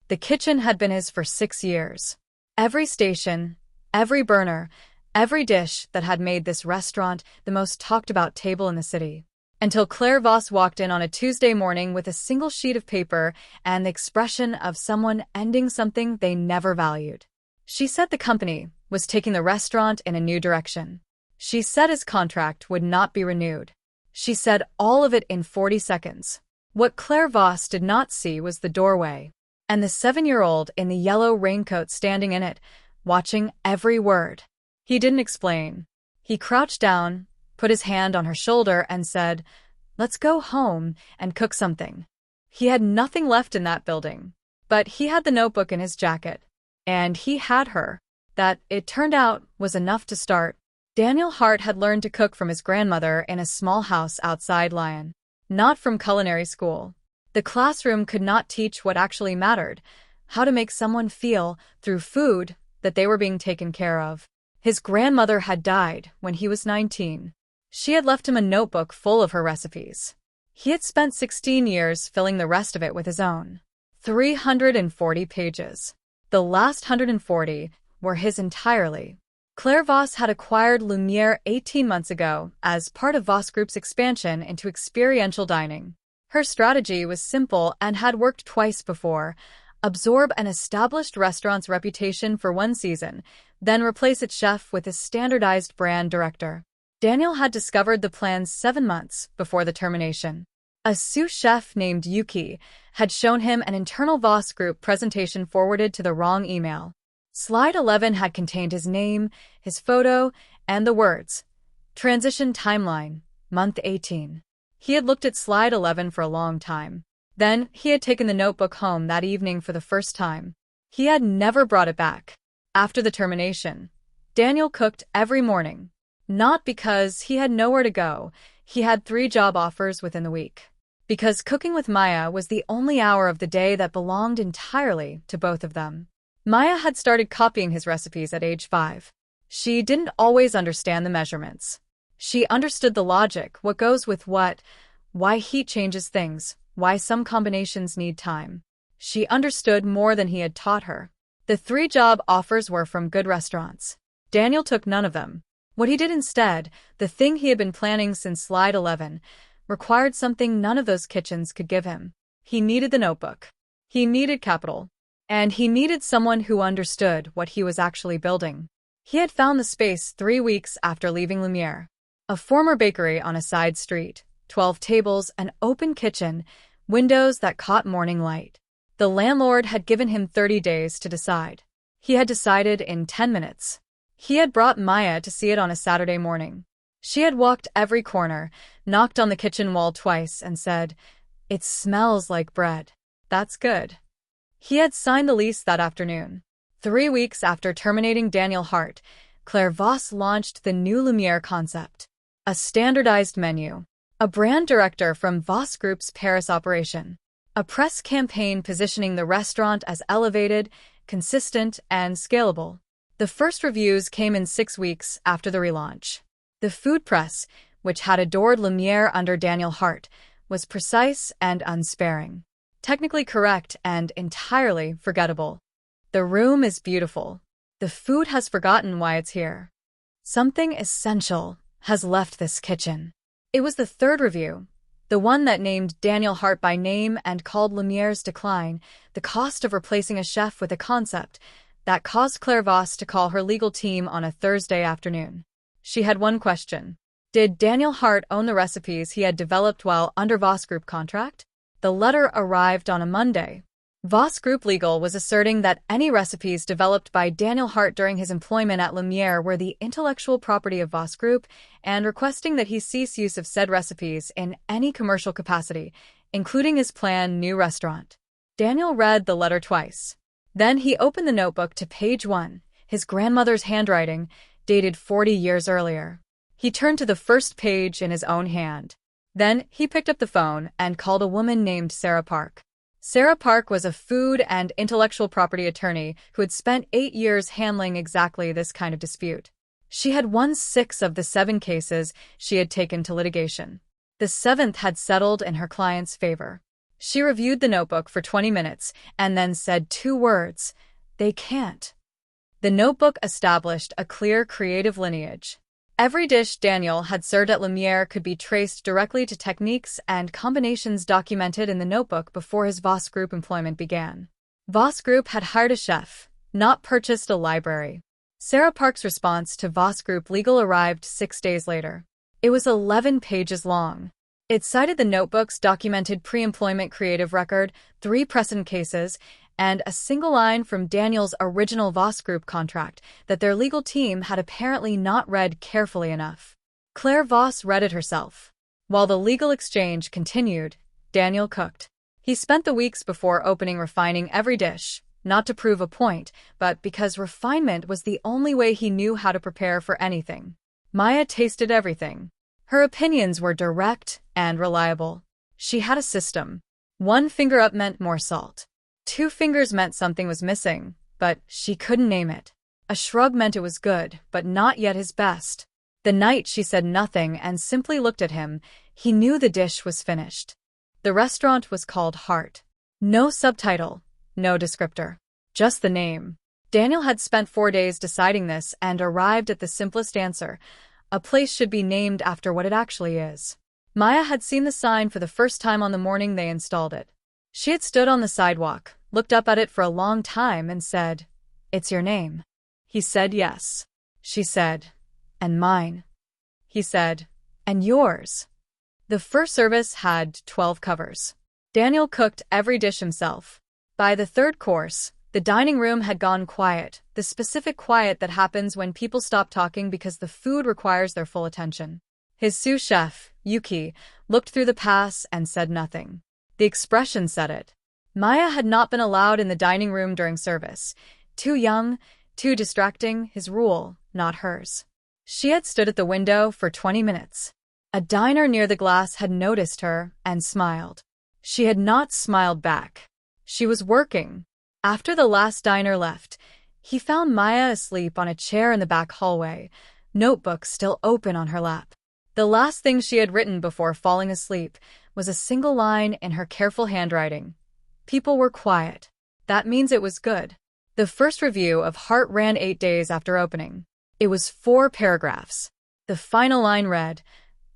The kitchen had been his for 6 years. Every station, every burner, every dish that had made this restaurant the most talked-about table in the city. Until Claire Voss walked in on a Tuesday morning with a single sheet of paper and the expression of someone ending something they never valued. She said the company was taking the restaurant in a new direction. She said his contract would not be renewed. She said all of it in 40 seconds. What Claire Voss did not see was the doorway, and the 7-year-old in the yellow raincoat standing in it, watching every word. He didn't explain. He crouched down, put his hand on her shoulder, and said, "Let's go home and cook something." He had nothing left in that building, but he had the notebook in his jacket, and he had her. That, it turned out, was enough to start. Daniel Hart had learned to cook from his grandmother in a small house outside Lyon, not from culinary school. The classroom could not teach what actually mattered, how to make someone feel, through food, that they were being taken care of. His grandmother had died when he was 19. She had left him a notebook full of her recipes. He had spent 16 years filling the rest of it with his own. 340 pages. The last 140 were his entirely. Claire Voss had acquired Lumière 18 months ago as part of Voss Group's expansion into experiential dining. Her strategy was simple and had worked twice before: absorb an established restaurant's reputation for 1 season, then replace its chef with a standardized brand director. Daniel had discovered the plan 7 months before the termination. A sous chef named Yuki had shown him an internal Voss Group presentation forwarded to the wrong email. Slide 11 had contained his name, his photo, and the words, "Transition timeline, month 18. He had looked at slide 11 for a long time. Then, he had taken the notebook home that evening for the first time. He had never brought it back. After the termination, Daniel cooked every morning. Not because he had nowhere to go. He had 3 job offers within the week. Because cooking with Maya was the only hour of the day that belonged entirely to both of them. Maya had started copying his recipes at age 5. She didn't always understand the measurements. She understood the logic, what goes with what, why heat changes things, why some combinations need time. She understood more than he had taught her. The 3 job offers were from good restaurants. Daniel took none of them. What he did instead, the thing he had been planning since slide 11, required something none of those kitchens could give him. He needed the notebook. He needed capital. And he needed someone who understood what he was actually building. He had found the space 3 weeks after leaving Lumière. A former bakery on a side street, 12 tables, an open kitchen, windows that caught morning light. The landlord had given him 30 days to decide. He had decided in 10 minutes. He had brought Maya to see it on a Saturday morning. She had walked every corner, knocked on the kitchen wall twice, and said, "It smells like bread." "That's good." He had signed the lease that afternoon. 3 weeks after terminating Daniel Hart, Claire Voss launched the new Lumière concept. A standardized menu. A brand director from Voss Group's Paris operation. A press campaign positioning the restaurant as elevated, consistent, and scalable. The first reviews came in 6 weeks after the relaunch. The food press, which had adored Lumière under Daniel Hart, was precise and unsparing. Technically correct and entirely forgettable. The room is beautiful. The food has forgotten why it's here. Something essential has left this kitchen. It was the 3rd review, the one that named Daniel Hart by name and called Lumière's decline the cost of replacing a chef with a concept, that caused Claire Voss to call her legal team on a Thursday afternoon. She had one question. Did Daniel Hart own the recipes he had developed while under Voss Group contract? The letter arrived on a Monday. Voss Group Legal was asserting that any recipes developed by Daniel Hart during his employment at Lumière were the intellectual property of Voss Group and requesting that he cease use of said recipes in any commercial capacity, including his planned new restaurant. Daniel read the letter twice. Then he opened the notebook to page 1, his grandmother's handwriting, dated 40 years earlier. He turned to the first page in his own hand. Then he picked up the phone and called a woman named Sarah Park. Sarah Park was a food and intellectual property attorney who had spent 8 years handling exactly this kind of dispute. She had won 6 of the 7 cases she had taken to litigation. The 7th had settled in her client's favor. She reviewed the notebook for 20 minutes and then said 2 words: "They can't." The notebook established a clear creative lineage. Every dish Daniel had served at Lumière could be traced directly to techniques and combinations documented in the notebook before his Voss Group employment began. Voss Group had hired a chef, not purchased a library. Sarah Park's response to Voss Group Legal arrived 6 days later. It was 11 pages long. It cited the notebook's documented pre-employment creative record, 3 precedent cases, and a single line from Daniel's original Voss Group contract that their legal team had apparently not read carefully enough. Claire Voss read it herself. While the legal exchange continued, Daniel cooked. He spent the weeks before opening refining every dish, not to prove a point, but because refinement was the only way he knew how to prepare for anything. Maya tasted everything. Her opinions were direct and reliable. She had a system. 1 finger up meant more salt. 2 fingers meant something was missing, but she couldn't name it. A shrug meant it was good, but not yet his best. The night she said nothing and simply looked at him, he knew the dish was finished. The restaurant was called Hart. No subtitle, no descriptor, just the name. Daniel had spent 4 days deciding this and arrived at the simplest answer: a place should be named after what it actually is. Maya had seen the sign for the first time on the morning they installed it. She had stood on the sidewalk, looked up at it for a long time and said, "It's your name." He said yes. She said, "And mine." He said, "And yours." The first service had 12 covers. Daniel cooked every dish himself. By the 3rd course, the dining room had gone quiet, the specific quiet that happens when people stop talking because the food requires their full attention. His sous chef, Yuki, looked through the pass and said nothing. The expression said it. Maya had not been allowed in the dining room during service. Too young, too distracting, his rule, not hers. She had stood at the window for 20 minutes. A diner near the glass had noticed her and smiled. She had not smiled back. She was working. After the last diner left, he found Maya asleep on a chair in the back hallway, notebook still open on her lap. The last thing she had written before falling asleep was a single line in her careful handwriting: "People were quiet. That means it was good." The first review of Hart ran 8 days after opening. It was 4 paragraphs. The final line read,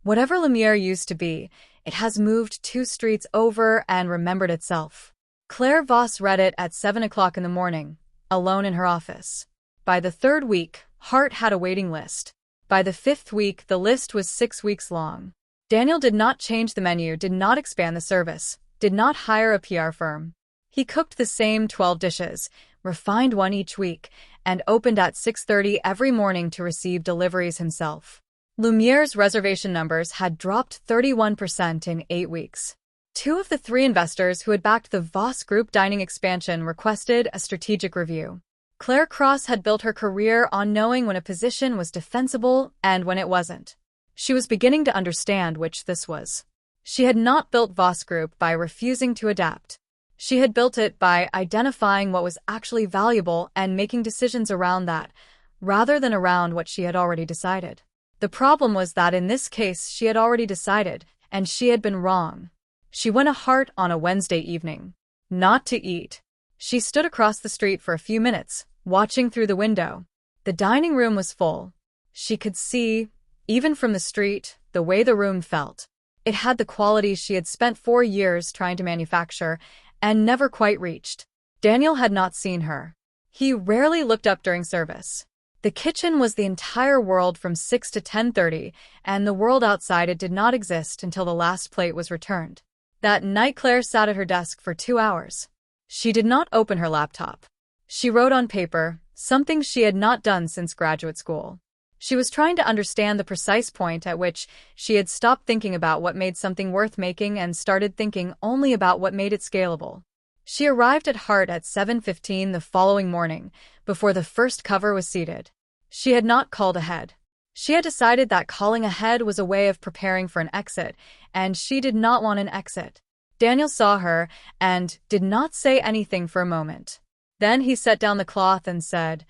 "Whatever Lumière used to be, it has moved 2 streets over and remembered itself." Claire Voss read it at 7 o'clock in the morning, alone in her office. By the 3rd week, Hart had a waiting list. By the 5th week, the list was 6 weeks long. Daniel did not change the menu, did not expand the service, did not hire a PR firm. He cooked the same 12 dishes, refined 1 each week, and opened at 6:30 every morning to receive deliveries himself. Lumière's reservation numbers had dropped 31% in 8 weeks. 2 of the 3 investors who had backed the Voss Group dining expansion requested a strategic review. Claire Cross had built her career on knowing when a position was defensible and when it wasn't. She was beginning to understand which this was. She had not built Voss Group by refusing to adapt. She had built it by identifying what was actually valuable and making decisions around that, rather than around what she had already decided. The problem was that in this case she had already decided, and she had been wrong. She went to Hart on a Wednesday evening. Not to eat. She stood across the street for a few minutes, watching through the window. The dining room was full. She could see, even from the street, the way the room felt. It had the qualities she had spent 4 years trying to manufacture and never quite reached. Daniel had not seen her. He rarely looked up during service. The kitchen was the entire world from 6 to 10:30, and the world outside it did not exist until the last plate was returned. That night Claire sat at her desk for 2 hours. She did not open her laptop. She wrote on paper, something she had not done since graduate school. She was trying to understand the precise point at which she had stopped thinking about what made something worth making and started thinking only about what made it scalable. She arrived at Hart at 7:15 the following morning, before the first cover was seated. She had not called ahead. She had decided that calling ahead was a way of preparing for an exit, and she did not want an exit. Daniel saw her and did not say anything for a moment. Then he set down the cloth and said,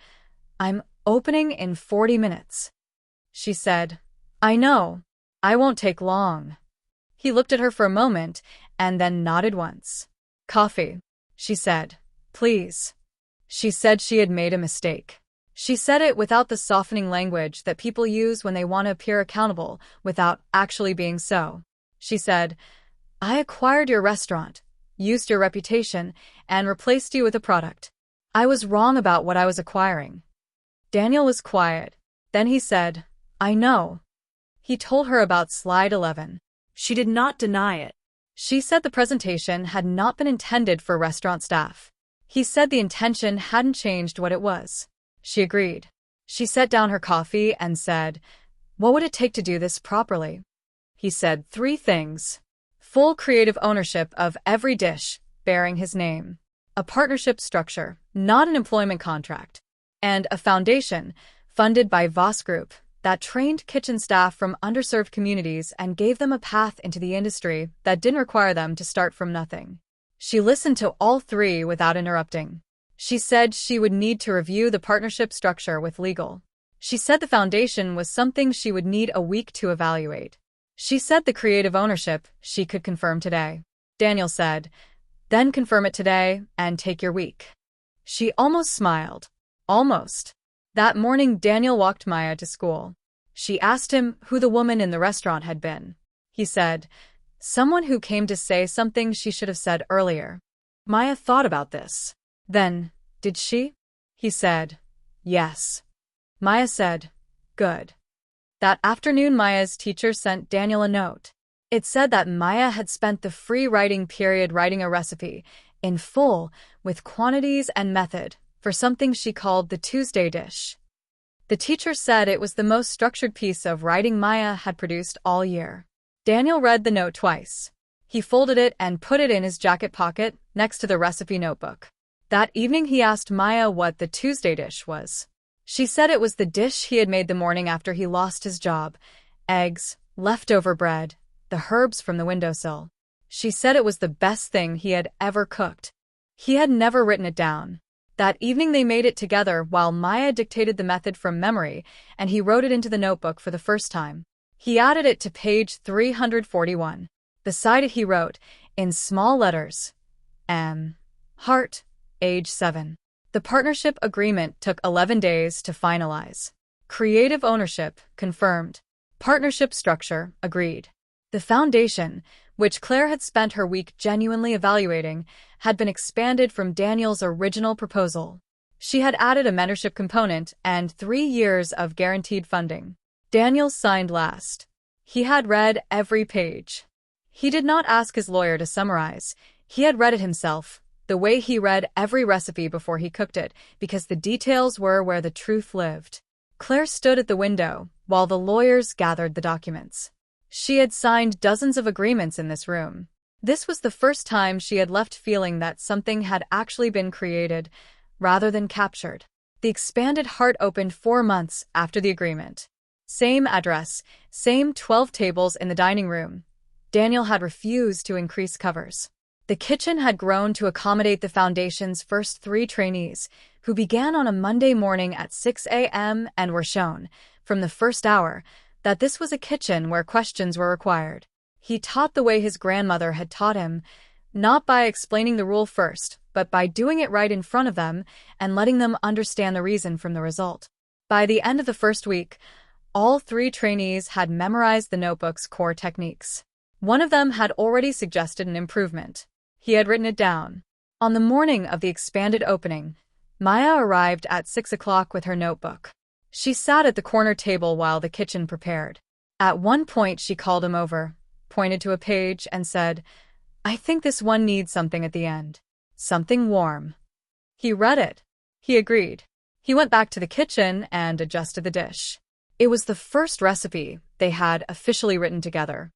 "I'm opening in 40 minutes. She said, "I know. I won't take long." He looked at her for a moment and then nodded once. "Coffee," she said. "Please." She said she had made a mistake. She said it without the softening language that people use when they want to appear accountable without actually being so. She said, "I acquired your restaurant, used your reputation, and replaced you with a product. I was wrong about what I was acquiring." Daniel was quiet. Then he said, "I know." He told her about slide 11. She did not deny it. She said the presentation had not been intended for restaurant staff. He said the intention hadn't changed what it was. She agreed. She set down her coffee and said, "What would it take to do this properly?" He said 3 things. Full creative ownership of every dish, bearing his name. A partnership structure, not an employment contract. And a foundation, funded by Voss Group, that trained kitchen staff from underserved communities and gave them a path into the industry that didn't require them to start from nothing. She listened to all 3 without interrupting. She said she would need to review the partnership structure with legal. She said the foundation was something she would need a week to evaluate. She said the creative ownership she could confirm today. Daniel said, "Then confirm it today and take your week." She almost smiled. Almost. That morning Daniel walked Maya to school. She asked him who the woman in the restaurant had been. He said, "Someone who came to say something she should have said earlier." Maya thought about this. Then, "Did she?" He said, "Yes." Maya said, "Good." That afternoon Maya's teacher sent Daniel a note. It said that Maya had spent the free writing period writing a recipe, in full, with quantities and method, for something she called the Tuesday dish. The teacher said it was the most structured piece of writing Maya had produced all year. Daniel read the note twice. He folded it and put it in his jacket pocket next to the recipe notebook. That evening he asked Maya what the Tuesday dish was. She said it was the dish he had made the morning after he lost his job. Eggs, leftover bread, the herbs from the windowsill. She said it was the best thing he had ever cooked. He had never written it down. That evening they made it together while Maya dictated the method from memory, and he wrote it into the notebook for the first time. He added it to page 341. Beside it he wrote, in small letters, M. Hart, age 7. The partnership agreement took 11 days to finalize. Creative ownership, confirmed. Partnership structure, agreed. The foundation, which Claire had spent her week genuinely evaluating, had been expanded from Daniel's original proposal. She had added a mentorship component and 3 years of guaranteed funding. Daniel signed last. He had read every page. He did not ask his lawyer to summarize. He had read it himself, the way he read every recipe before he cooked it, because the details were where the truth lived. Claire stood at the window, while the lawyers gathered the documents. She had signed dozens of agreements in this room. This was the first time she had left feeling that something had actually been created, rather than captured. The expanded Hart opened 4 months after the agreement. Same address, same 12 tables in the dining room. Daniel had refused to increase covers. The kitchen had grown to accommodate the foundation's first 3 trainees, who began on a Monday morning at 6 a.m. and were shown, from the first hour, that this was a kitchen where questions were required. He taught the way his grandmother had taught him, not by explaining the rule first, but by doing it right in front of them and letting them understand the reason from the result. By the end of the first week, all 3 trainees had memorized the notebook's core techniques. One of them had already suggested an improvement. He had written it down. On the morning of the expanded opening, Maya arrived at 6 o'clock with her notebook. She sat at the corner table while the kitchen prepared. At one point she called him over, pointed to a page, and said, "I think this one needs something at the end. Something warm." He read it. He agreed. He went back to the kitchen and adjusted the dish. It was the first recipe they had officially written together.